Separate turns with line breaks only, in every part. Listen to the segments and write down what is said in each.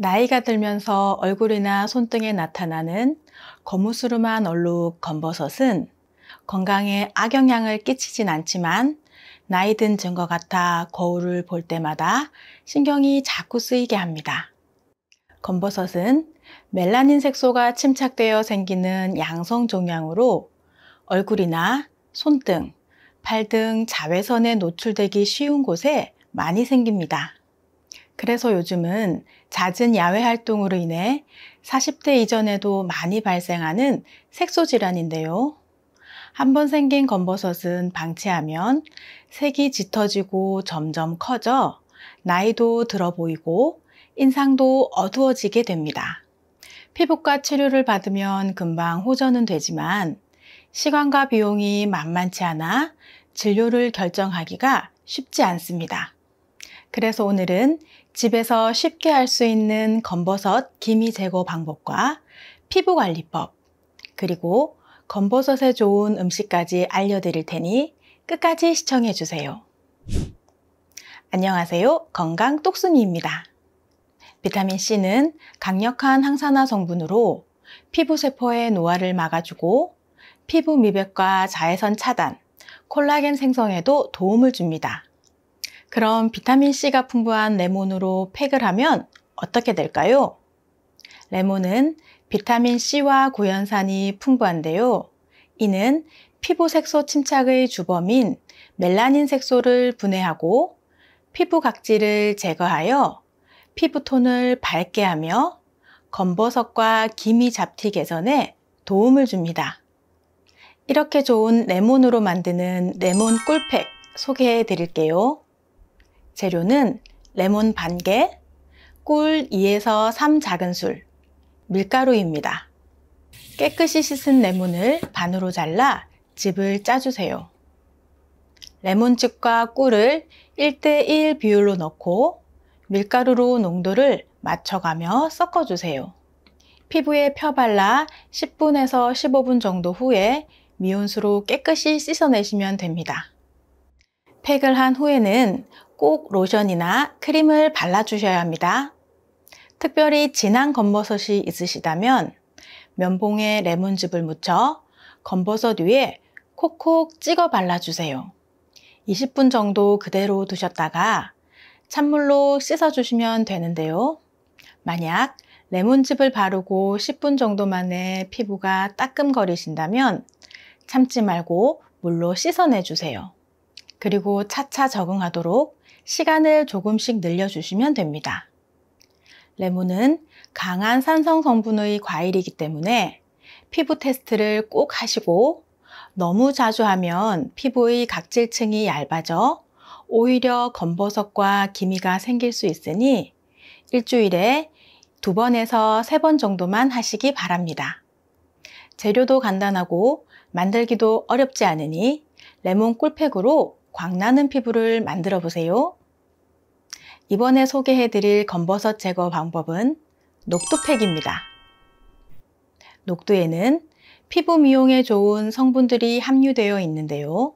나이가 들면서 얼굴이나 손등에 나타나는 거무스름한 얼룩 검버섯은 건강에 악영향을 끼치진 않지만 나이 든 증거 같아 거울을 볼 때마다 신경이 자꾸 쓰이게 합니다. 검버섯은 멜라닌 색소가 침착되어 생기는 양성 종양으로 얼굴이나 손등, 팔 등 자외선에 노출되기 쉬운 곳에 많이 생깁니다. 그래서 요즘은 잦은 야외 활동으로 인해 40대 이전에도 많이 발생하는 색소 질환인데요. 한번 생긴 검버섯은 방치하면 색이 짙어지고 점점 커져 나이도 들어 보이고 인상도 어두워지게 됩니다. 피부과 치료를 받으면 금방 호전은 되지만 시간과 비용이 만만치 않아 진료를 결정하기가 쉽지 않습니다. 그래서 오늘은 집에서 쉽게 할 수 있는 검버섯 기미 제거 방법과 피부관리법, 그리고 검버섯에 좋은 음식까지 알려드릴 테니 끝까지 시청해주세요. 안녕하세요. 건강 똑순이입니다. 비타민C는 강력한 항산화 성분으로 피부세포의 노화를 막아주고 피부 미백과 자외선 차단, 콜라겐 생성에도 도움을 줍니다. 그럼 비타민C가 풍부한 레몬으로 팩을 하면 어떻게 될까요? 레몬은 비타민C와 구연산이 풍부한데요. 이는 피부 색소 침착의 주범인 멜라닌 색소를 분해하고 피부 각질을 제거하여 피부톤을 밝게 하며 검버섯과 기미 잡티 개선에 도움을 줍니다. 이렇게 좋은 레몬으로 만드는 레몬 꿀팩 소개해 드릴게요. 재료는 레몬 반개, 꿀 2에서 3 작은술, 밀가루입니다. 깨끗이 씻은 레몬을 반으로 잘라 즙을 짜주세요. 레몬즙과 꿀을 1:1 비율로 넣고 밀가루로 농도를 맞춰가며 섞어주세요. 피부에 펴발라 10분에서 15분 정도 후에 미온수로 깨끗이 씻어내시면 됩니다. 팩을 한 후에는 꼭 로션이나 크림을 발라주셔야 합니다. 특별히 진한 검버섯이 있으시다면 면봉에 레몬즙을 묻혀 검버섯 위에 콕콕 찍어 발라주세요. 20분 정도 그대로 두셨다가 찬물로 씻어주시면 되는데요. 만약 레몬즙을 바르고 10분 정도 만에 피부가 따끔거리신다면 참지 말고 물로 씻어내주세요. 그리고 차차 적응하도록 시간을 조금씩 늘려주시면 됩니다. 레몬은 강한 산성 성분의 과일이기 때문에 피부 테스트를 꼭 하시고 너무 자주 하면 피부의 각질층이 얇아져 오히려 검버섯과 기미가 생길 수 있으니 일주일에 2번에서 3번 정도만 하시기 바랍니다. 재료도 간단하고 만들기도 어렵지 않으니 레몬 꿀팩으로 광나는 피부를 만들어 보세요. 이번에 소개해드릴 검버섯 제거 방법은 녹두팩입니다. 녹두에는 피부 미용에 좋은 성분들이 함유되어 있는데요.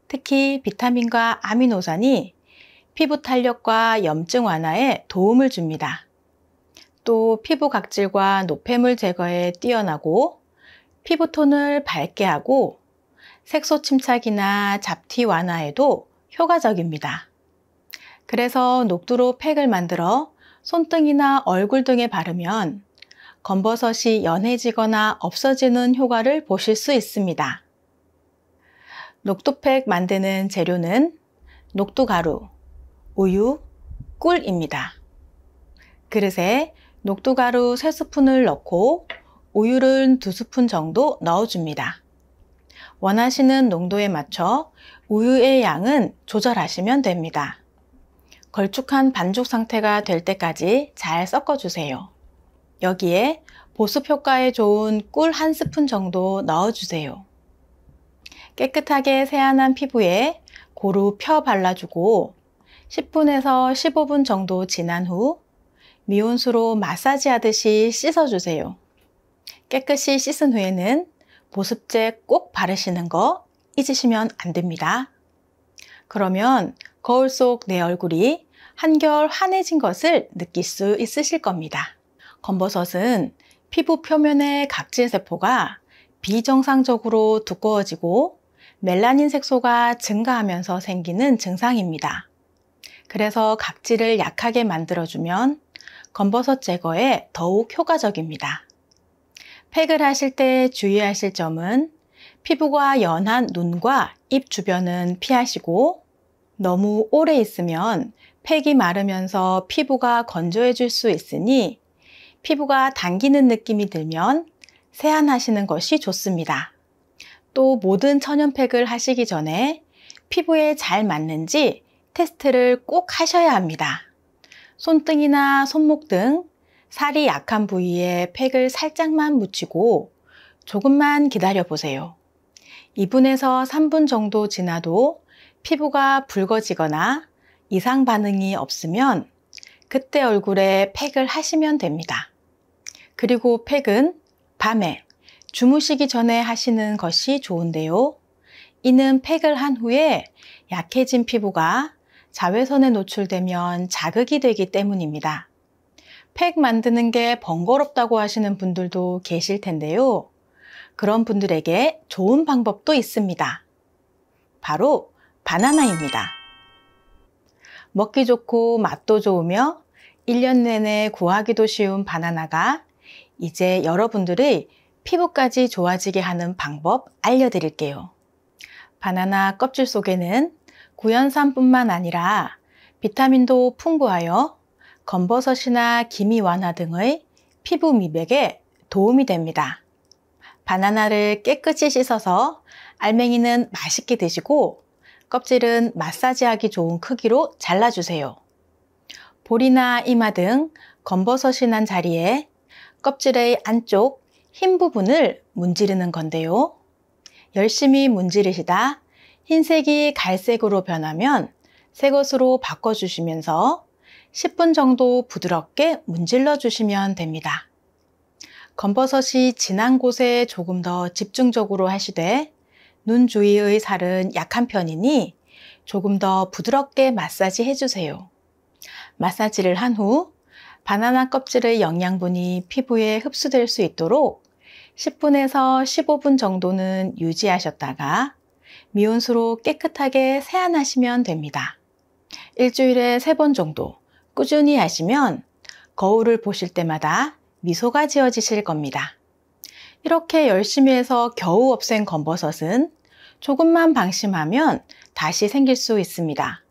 특히 비타민과 아미노산이 피부 탄력과 염증 완화에 도움을 줍니다. 또 피부 각질과 노폐물 제거에 뛰어나고 피부톤을 밝게 하고 색소 침착이나 잡티 완화에도 효과적입니다. 그래서 녹두로 팩을 만들어 손등이나 얼굴 등에 바르면 검버섯이 연해지거나 없어지는 효과를 보실 수 있습니다. 녹두팩 만드는 재료는 녹두가루, 우유, 꿀입니다. 그릇에 녹두가루 3스푼을 넣고 우유를 2스푼 정도 넣어줍니다. 원하시는 농도에 맞춰 우유의 양은 조절하시면 됩니다. 걸쭉한 반죽 상태가 될 때까지 잘 섞어주세요. 여기에 보습 효과에 좋은 꿀 1스푼 정도 넣어주세요. 깨끗하게 세안한 피부에 고루 펴 발라주고 10분에서 15분 정도 지난 후 미온수로 마사지 하듯이 씻어주세요. 깨끗이 씻은 후에는 보습제 꼭 바르시는 거 잊으시면 안 됩니다. 그러면 거울 속 내 얼굴이 한결 환해진 것을 느낄 수 있으실 겁니다. 검버섯은 피부 표면의 각질세포가 비정상적으로 두꺼워지고 멜라닌 색소가 증가하면서 생기는 증상입니다. 그래서 각질을 약하게 만들어주면 검버섯 제거에 더욱 효과적입니다. 팩을 하실 때 주의하실 점은 피부가 연한 눈과 입 주변은 피하시고 너무 오래 있으면 팩이 마르면서 피부가 건조해질 수 있으니 피부가 당기는 느낌이 들면 세안하시는 것이 좋습니다. 또 모든 천연팩을 하시기 전에 피부에 잘 맞는지 테스트를 꼭 하셔야 합니다. 손등이나 손목 등 살이 약한 부위에 팩을 살짝만 묻히고 조금만 기다려 보세요. 2분에서 3분 정도 지나도 피부가 붉어지거나 이상 반응이 없으면 그때 얼굴에 팩을 하시면 됩니다. 그리고 팩은 밤에 주무시기 전에 하시는 것이 좋은데요. 이는 팩을 한 후에 약해진 피부가 자외선에 노출되면 자극이 되기 때문입니다. 팩 만드는 게 번거롭다고 하시는 분들도 계실 텐데요. 그런 분들에게 좋은 방법도 있습니다. 바로 바나나입니다. 먹기 좋고 맛도 좋으며 1년 내내 구하기도 쉬운 바나나가 이제 여러분들의 피부까지 좋아지게 하는 방법 알려드릴게요. 바나나 껍질 속에는 구연산뿐만 아니라 비타민도 풍부하여 검버섯이나 기미 완화 등의 피부 미백에 도움이 됩니다. 바나나를 깨끗이 씻어서 알맹이는 맛있게 드시고 껍질은 마사지하기 좋은 크기로 잘라주세요. 볼이나 이마 등 검버섯이 난 자리에 껍질의 안쪽 흰 부분을 문지르는 건데요. 열심히 문지르시다 흰색이 갈색으로 변하면 새 것으로 바꿔주시면서 10분 정도 부드럽게 문질러 주시면 됩니다. 검버섯이 진한 곳에 조금 더 집중적으로 하시되 눈 주위의 살은 약한 편이니 조금 더 부드럽게 마사지 해주세요. 마사지를 한 후 바나나 껍질의 영양분이 피부에 흡수될 수 있도록 10분에서 15분 정도는 유지하셨다가 미온수로 깨끗하게 세안하시면 됩니다. 일주일에 3번 정도 꾸준히 하시면 거울을 보실 때마다 미소가 지어지실 겁니다. 이렇게 열심히 해서 겨우 없앤 검버섯은 조금만 방심하면 다시 생길 수 있습니다.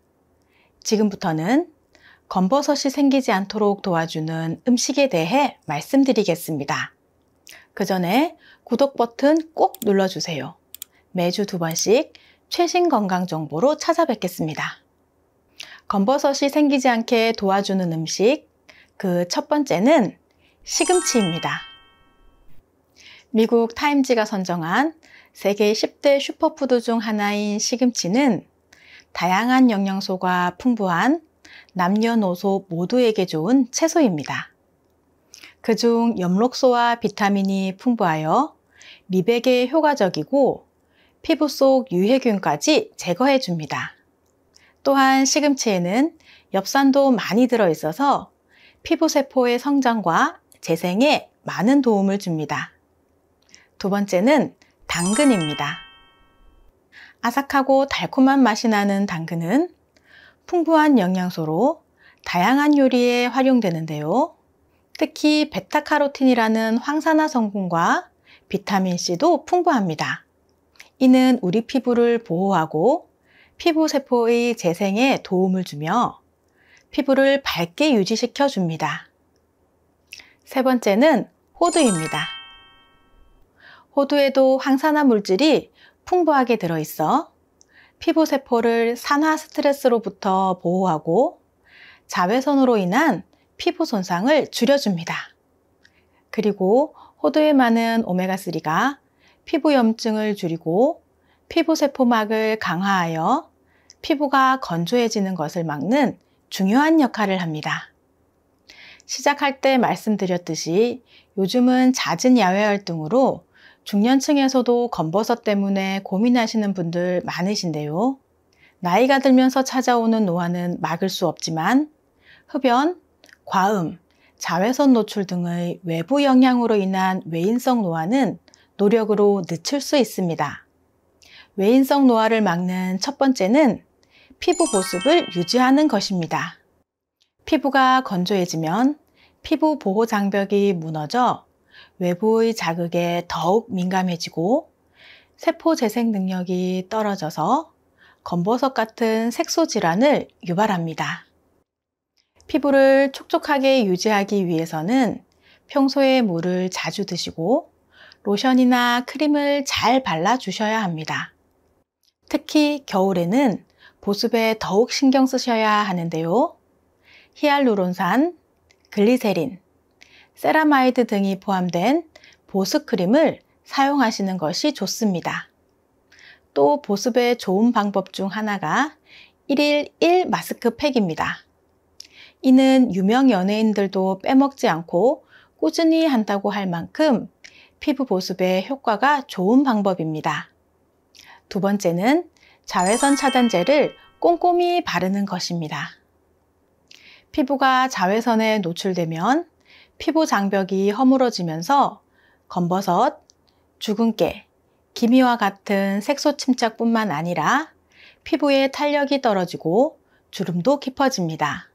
지금부터는 검버섯이 생기지 않도록 도와주는 음식에 대해 말씀드리겠습니다. 그 전에 구독 버튼 꼭 눌러주세요. 매주 2번씩 최신 건강 정보로 찾아뵙겠습니다. 검버섯이 생기지 않게 도와주는 음식, 그 첫 번째는 시금치입니다. 미국 타임지가 선정한 세계 10대 슈퍼푸드 중 하나인 시금치는 다양한 영양소가 풍부한 남녀노소 모두에게 좋은 채소입니다. 그중 엽록소와 비타민이 풍부하여 미백에 효과적이고 피부 속 유해균까지 제거해 줍니다. 또한 시금치에는 엽산도 많이 들어있어서 피부세포의 성장과 재생에 많은 도움을 줍니다. 두 번째는 당근입니다. 아삭하고 달콤한 맛이 나는 당근은 풍부한 영양소로 다양한 요리에 활용되는데요. 특히 베타카로틴이라는 황산화 성분과 비타민C도 풍부합니다. 이는 우리 피부를 보호하고 피부세포의 재생에 도움을 주며 피부를 밝게 유지시켜 줍니다. 세 번째는 호두입니다. 호두에도 항산화 물질이 풍부하게 들어있어 피부세포를 산화 스트레스로부터 보호하고 자외선으로 인한 피부 손상을 줄여줍니다. 그리고 호두에 많은 오메가3가 피부 염증을 줄이고 피부세포막을 강화하여 피부가 건조해지는 것을 막는 중요한 역할을 합니다. 시작할 때 말씀드렸듯이 요즘은 잦은 야외 활동으로 중년층에서도 검버섯 때문에 고민하시는 분들 많으신데요. 나이가 들면서 찾아오는 노화는 막을 수 없지만 흡연, 과음, 자외선 노출 등의 외부 영향으로 인한 외인성 노화는 노력으로 늦출 수 있습니다. 외인성 노화를 막는 첫 번째는 피부 보습을 유지하는 것입니다. 피부가 건조해지면 피부 보호 장벽이 무너져 외부의 자극에 더욱 민감해지고 세포 재생 능력이 떨어져서 검버섯 같은 색소 질환을 유발합니다. 피부를 촉촉하게 유지하기 위해서는 평소에 물을 자주 드시고 로션이나 크림을 잘 발라주셔야 합니다. 특히 겨울에는 보습에 더욱 신경 쓰셔야 하는데요. 히알루론산, 글리세린, 세라마이드 등이 포함된 보습크림을 사용하시는 것이 좋습니다. 또 보습에 좋은 방법 중 하나가 1일 1 마스크팩입니다. 이는 유명 연예인들도 빼먹지 않고 꾸준히 한다고 할 만큼 피부 보습에 효과가 좋은 방법입니다. 두 번째는 자외선 차단제를 꼼꼼히 바르는 것입니다. 피부가 자외선에 노출되면 피부 장벽이 허물어지면서 검버섯, 주근깨, 기미와 같은 색소 침착뿐만 아니라 피부의 탄력이 떨어지고 주름도 깊어집니다.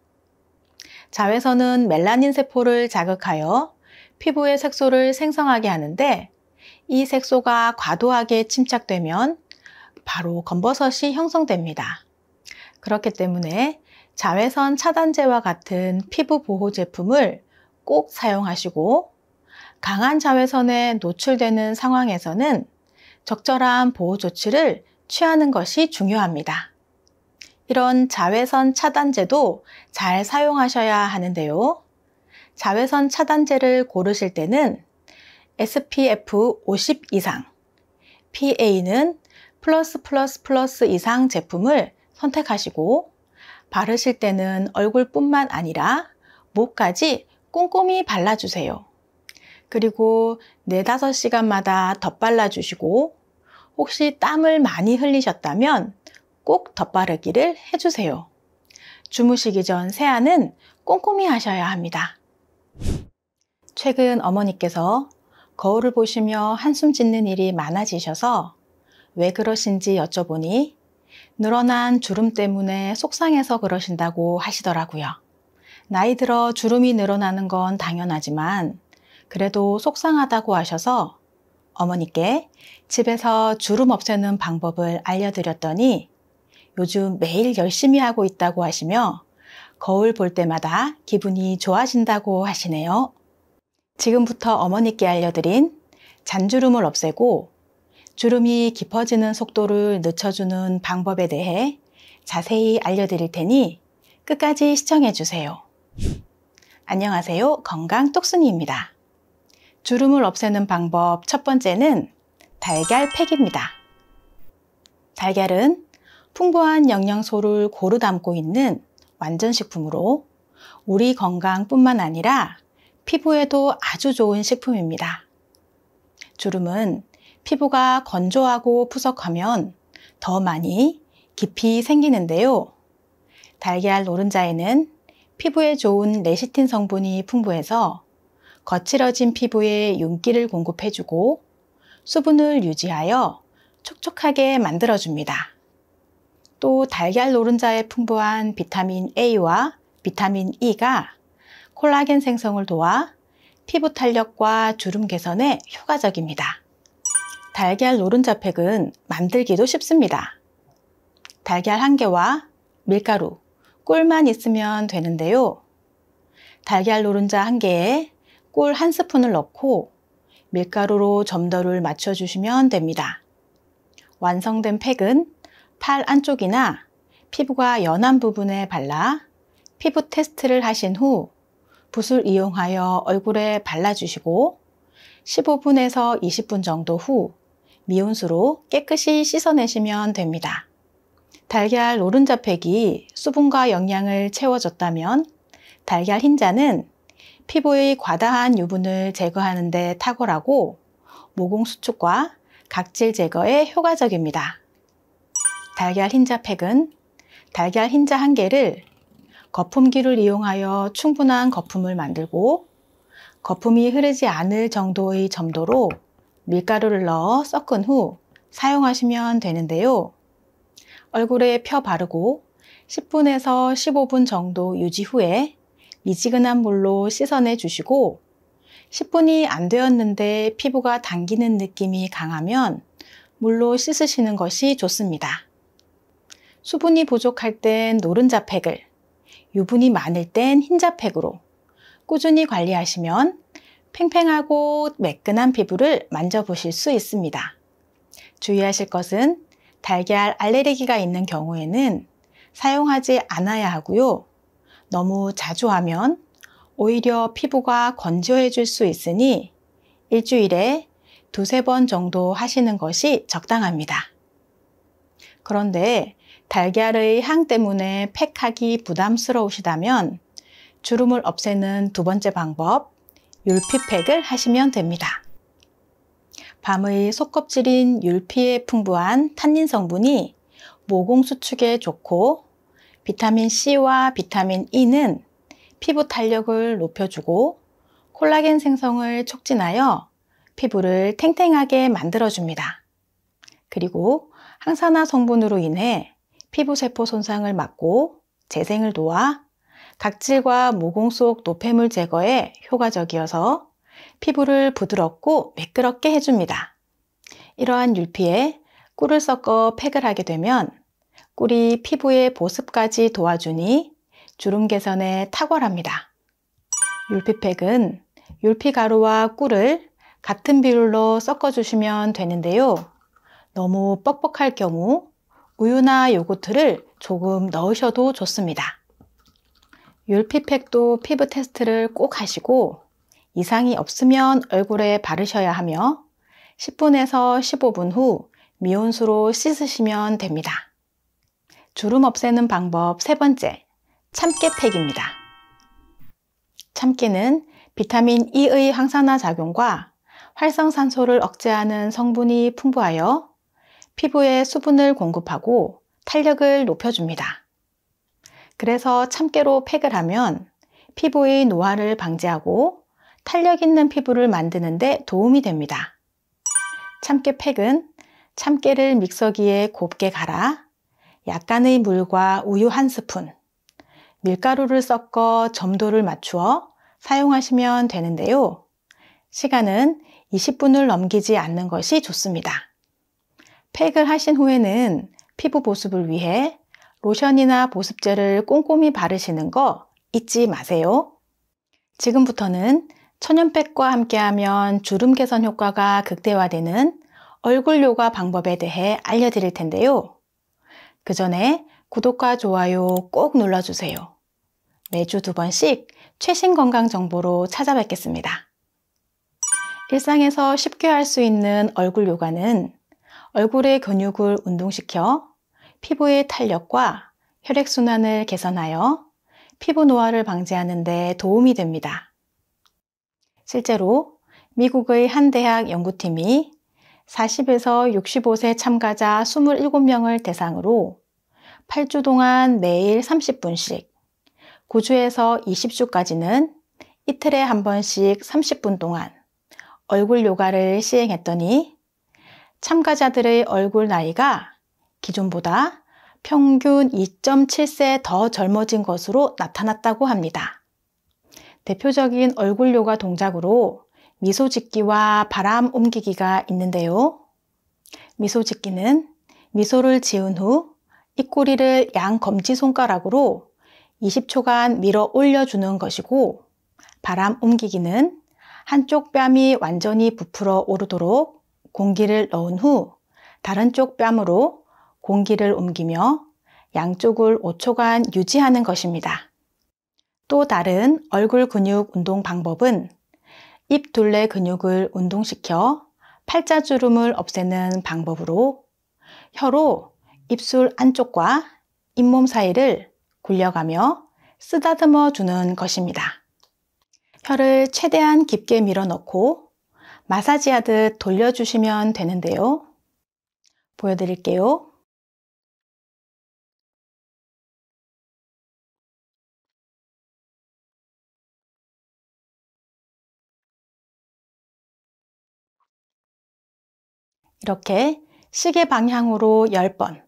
자외선은 멜라닌 세포를 자극하여 피부의 색소를 생성하게 하는데 이 색소가 과도하게 침착되면 바로 검버섯이 형성됩니다. 그렇기 때문에 자외선 차단제와 같은 피부 보호 제품을 꼭 사용하시고 강한 자외선에 노출되는 상황에서는 적절한 보호 조치를 취하는 것이 중요합니다. 이런 자외선 차단제도 잘 사용하셔야 하는데요. 자외선 차단제를 고르실 때는 SPF 50 이상, PA는 +++ 이상 제품을 선택하시고 바르실 때는 얼굴뿐만 아니라 목까지 꼼꼼히 발라주세요. 그리고 4~5시간마다 덧발라주시고 혹시 땀을 많이 흘리셨다면 꼭 덧바르기를 해주세요. 주무시기 전 세안은 꼼꼼히 하셔야 합니다. 최근 어머니께서 거울을 보시며 한숨 짓는 일이 많아지셔서 왜 그러신지 여쭤보니 늘어난 주름 때문에 속상해서 그러신다고 하시더라고요. 나이 들어 주름이 늘어나는 건 당연하지만 그래도 속상하다고 하셔서 어머니께 집에서 주름 없애는 방법을 알려드렸더니 요즘 매일 열심히 하고 있다고 하시며 거울 볼 때마다 기분이 좋아진다고 하시네요. 지금부터 어머니께 알려드린 잔주름을 없애고 주름이 깊어지는 속도를 늦춰주는 방법에 대해 자세히 알려드릴 테니 끝까지 시청해주세요. 안녕하세요. 건강똑순이입니다. 주름을 없애는 방법 첫 번째는 달걀팩입니다. 달걀은 풍부한 영양소를 고루 담고 있는 완전식품으로 우리 건강뿐만 아니라 피부에도 아주 좋은 식품입니다. 주름은 피부가 건조하고 푸석하면 더 많이 깊이 생기는데요. 달걀 노른자에는 피부에 좋은 레시틴 성분이 풍부해서 거칠어진 피부에 윤기를 공급해주고 수분을 유지하여 촉촉하게 만들어줍니다. 또 달걀 노른자에 풍부한 비타민 A와 비타민 E가 콜라겐 생성을 도와 피부 탄력과 주름 개선에 효과적입니다. 달걀 노른자 팩은 만들기도 쉽습니다. 달걀 1개와 밀가루, 꿀만 있으면 되는데요. 달걀 노른자 1개에 꿀 1스푼을 넣고 밀가루로 점도를 맞춰주시면 됩니다. 완성된 팩은 팔 안쪽이나 피부가 연한 부분에 발라 피부 테스트를 하신 후 붓을 이용하여 얼굴에 발라주시고 15분에서 20분 정도 후 미온수로 깨끗이 씻어내시면 됩니다. 달걀 노른자 팩이 수분과 영양을 채워줬다면 달걀 흰자는 피부의 과다한 유분을 제거하는 데 탁월하고 모공 수축과 각질 제거에 효과적입니다. 달걀 흰자 팩은 달걀 흰자 1개를 거품기를 이용하여 충분한 거품을 만들고 거품이 흐르지 않을 정도의 점도로 밀가루를 넣어 섞은 후 사용하시면 되는데요. 얼굴에 펴 바르고 10분에서 15분 정도 유지 후에 미지근한 물로 씻어내 주시고 10분이 안 되었는데 피부가 당기는 느낌이 강하면 물로 씻으시는 것이 좋습니다. 수분이 부족할 땐 노른자 팩을, 유분이 많을 땐 흰자 팩으로 꾸준히 관리하시면 팽팽하고 매끈한 피부를 만져보실 수 있습니다. 주의하실 것은 달걀 알레르기가 있는 경우에는 사용하지 않아야 하고요. 너무 자주 하면 오히려 피부가 건조해질 수 있으니 일주일에 2~3번 정도 하시는 것이 적당합니다. 그런데 달걀의 향 때문에 팩하기 부담스러우시다면 주름을 없애는 두 번째 방법, 율피팩을 하시면 됩니다. 밤의 속껍질인 율피에 풍부한 탄닌 성분이 모공 수축에 좋고 비타민 C와 비타민 E는 피부 탄력을 높여주고 콜라겐 생성을 촉진하여 피부를 탱탱하게 만들어줍니다. 그리고 항산화 성분으로 인해 피부세포 손상을 막고 재생을 도와 각질과 모공 속 노폐물 제거에 효과적이어서 피부를 부드럽고 매끄럽게 해줍니다. 이러한 율피에 꿀을 섞어 팩을 하게 되면 꿀이 피부의 보습까지 도와주니 주름 개선에 탁월합니다. 율피팩은 율피가루와 꿀을 같은 비율로 섞어주시면 되는데요. 너무 뻑뻑할 경우 우유나 요거트를 조금 넣으셔도 좋습니다. 율피팩도 피부 테스트를 꼭 하시고 이상이 없으면 얼굴에 바르셔야 하며 10분에서 15분 후 미온수로 씻으시면 됩니다. 주름 없애는 방법 세 번째, 참깨팩입니다. 참깨는 비타민 E의 항산화 작용과 활성산소를 억제하는 성분이 풍부하여 피부에 수분을 공급하고 탄력을 높여줍니다. 그래서 참깨로 팩을 하면 피부의 노화를 방지하고 탄력 있는 피부를 만드는 데 도움이 됩니다. 참깨 팩은 참깨를 믹서기에 곱게 갈아 약간의 물과 우유 1스푼, 밀가루를 섞어 점도를 맞추어 사용하시면 되는데요. 시간은 20분을 넘기지 않는 것이 좋습니다. 팩을 하신 후에는 피부 보습을 위해 로션이나 보습제를 꼼꼼히 바르시는 거 잊지 마세요. 지금부터는 천연팩과 함께하면 주름 개선 효과가 극대화되는 얼굴 요가 방법에 대해 알려드릴 텐데요. 그 전에 구독과 좋아요 꼭 눌러주세요. 매주 2번씩 최신 건강 정보로 찾아뵙겠습니다. 일상에서 쉽게 할 수 있는 얼굴 요가는 얼굴의 근육을 운동시켜 피부의 탄력과 혈액순환을 개선하여 피부 노화를 방지하는 데 도움이 됩니다. 실제로 미국의 한 대학 연구팀이 40에서 65세 참가자 27명을 대상으로 8주 동안 매일 30분씩, 9주에서 20주까지는 이틀에 한 번씩 30분 동안 얼굴 요가를 시행했더니 참가자들의 얼굴 나이가 기존보다 평균 2.7세 더 젊어진 것으로 나타났다고 합니다. 대표적인 얼굴 요가 동작으로 미소 짓기와 바람 옮기기가 있는데요. 미소 짓기는 미소를 지은 후 입꼬리를 양 검지손가락으로 20초간 밀어 올려주는 것이고, 바람 옮기기는 한쪽 뺨이 완전히 부풀어 오르도록 공기를 넣은 후 다른 쪽 뺨으로 공기를 옮기며 양쪽을 5초간 유지하는 것입니다. 또 다른 얼굴 근육 운동 방법은 입 둘레 근육을 운동시켜 팔자주름을 없애는 방법으로 혀로 입술 안쪽과 잇몸 사이를 굴려가며 쓰다듬어 주는 것입니다. 혀를 최대한 깊게 밀어넣고 마사지하듯 돌려주시면 되는데요. 보여드릴게요. 이렇게 시계 방향으로 10번,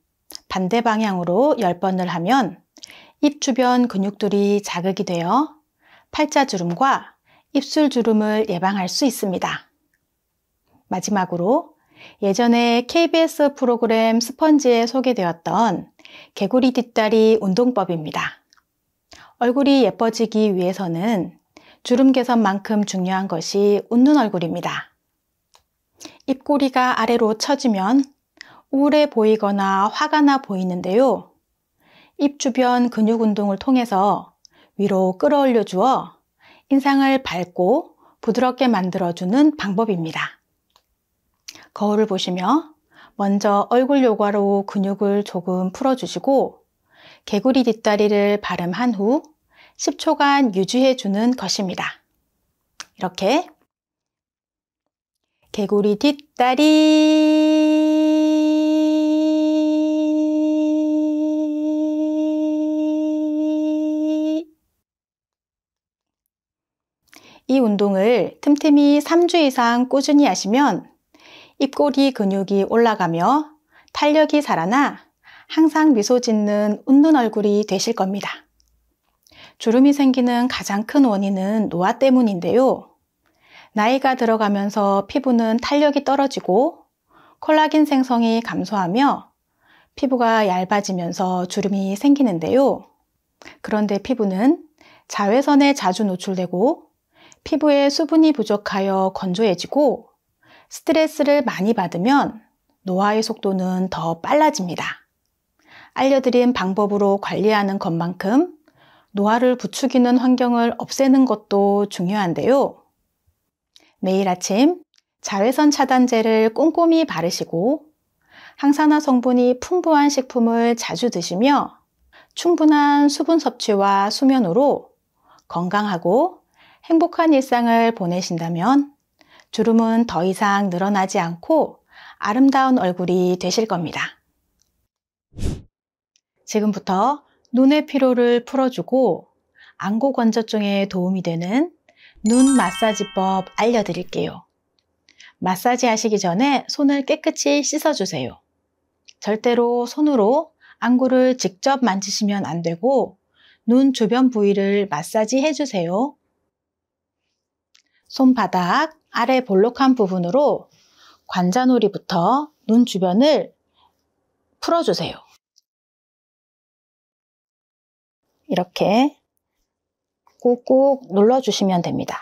반대 방향으로 10번을 하면 입 주변 근육들이 자극이 되어 팔자주름과 입술주름을 예방할 수 있습니다. 마지막으로 예전에 KBS 프로그램 스펀지에 소개되었던 개구리 뒷다리 운동법입니다. 얼굴이 예뻐지기 위해서는 주름 개선만큼 중요한 것이 웃는 얼굴입니다. 입꼬리가 아래로 처지면 우울해 보이거나 화가 나 보이는데요. 입 주변 근육 운동을 통해서 위로 끌어올려 주어 인상을 밝고 부드럽게 만들어주는 방법입니다. 거울을 보시며 먼저 얼굴 요가로 근육을 조금 풀어주시고 개구리 뒷다리를 발음한 후 10초간 유지해주는 것입니다. 이렇게 개구리 뒷다리 이 운동을 틈틈이 3주 이상 꾸준히 하시면 입꼬리 근육이 올라가며 탄력이 살아나 항상 미소 짓는 웃는 얼굴이 되실 겁니다. 주름이 생기는 가장 큰 원인은 노화 때문인데요. 나이가 들어가면서 피부는 탄력이 떨어지고 콜라겐 생성이 감소하며 피부가 얇아지면서 주름이 생기는데요. 그런데 피부는 자외선에 자주 노출되고 피부에 수분이 부족하여 건조해지고 스트레스를 많이 받으면 노화의 속도는 더 빨라집니다. 알려드린 방법으로 관리하는 것만큼 노화를 부추기는 환경을 없애는 것도 중요한데요. 매일 아침 자외선 차단제를 꼼꼼히 바르시고 항산화 성분이 풍부한 식품을 자주 드시며 충분한 수분 섭취와 수면으로 건강하고 행복한 일상을 보내신다면 주름은 더 이상 늘어나지 않고 아름다운 얼굴이 되실 겁니다. 지금부터 눈의 피로를 풀어주고 안구 건조증에 도움이 되는 눈 마사지법 알려드릴게요. 마사지 하시기 전에 손을 깨끗이 씻어주세요. 절대로 손으로 안구를 직접 만지시면 안 되고 눈 주변 부위를 마사지 해주세요. 손바닥 아래 볼록한 부분으로 관자놀이부터 눈 주변을 풀어주세요. 이렇게 꾹꾹 눌러주시면 됩니다.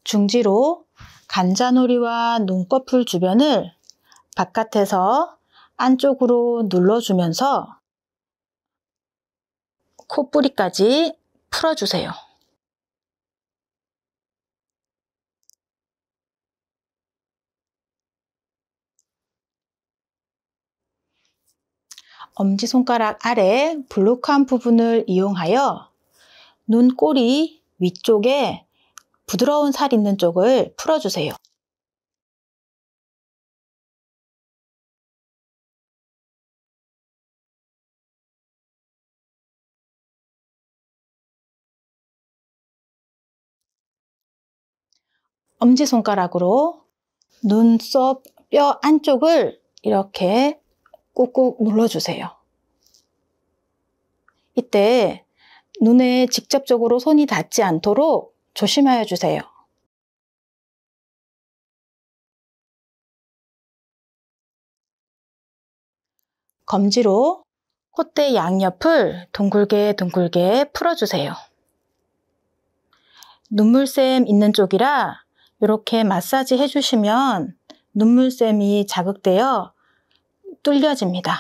중지로 관자놀이와 눈꺼풀 주변을 바깥에서 안쪽으로 눌러주면서 콧부리까지 풀어주세요. 엄지손가락 아래 볼록한 부분을 이용하여 눈꼬리 위쪽에 부드러운 살 있는 쪽을 풀어주세요. 엄지손가락으로 눈썹 뼈 안쪽을 이렇게 꾹꾹 눌러주세요. 이때 눈에 직접적으로 손이 닿지 않도록 조심하여 주세요. 검지로 콧대 양옆을 둥글게 풀어주세요. 눈물샘 있는 쪽이라 이렇게 마사지 해주시면 눈물샘이 자극되어 뚫려집니다.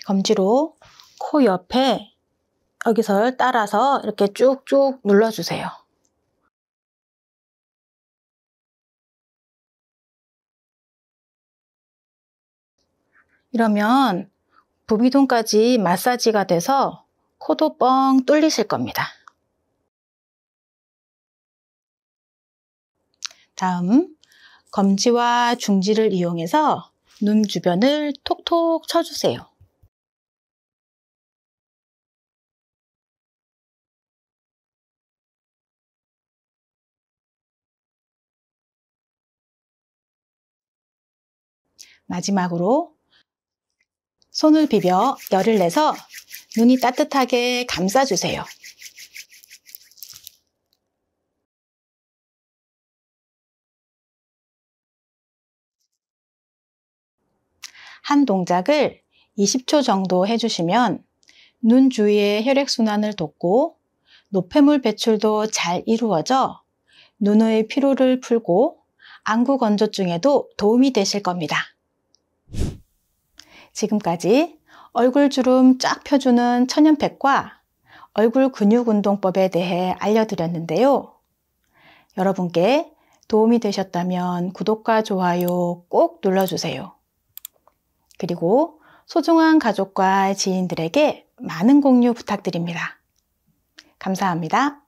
검지로 코 옆에 여기서 따라서 이렇게 쭉쭉 눌러주세요. 이러면 부비동까지 마사지가 돼서 코도 뻥 뚫리실 겁니다. 다음 검지와 중지를 이용해서 눈 주변을 톡톡 쳐주세요. 마지막으로 손을 비벼 열을 내서 눈이 따뜻하게 감싸주세요. 한 동작을 20초 정도 해주시면 눈 주위의 혈액순환을 돕고 노폐물 배출도 잘 이루어져 눈의 피로를 풀고 안구 건조증에도 도움이 되실 겁니다. 지금까지 얼굴 주름 쫙 펴주는 천연팩과 얼굴 근육 운동법에 대해 알려드렸는데요. 여러분께 도움이 되셨다면 구독과 좋아요 꼭 눌러주세요. 그리고 소중한 가족과 지인들에게 많은 공유 부탁드립니다. 감사합니다.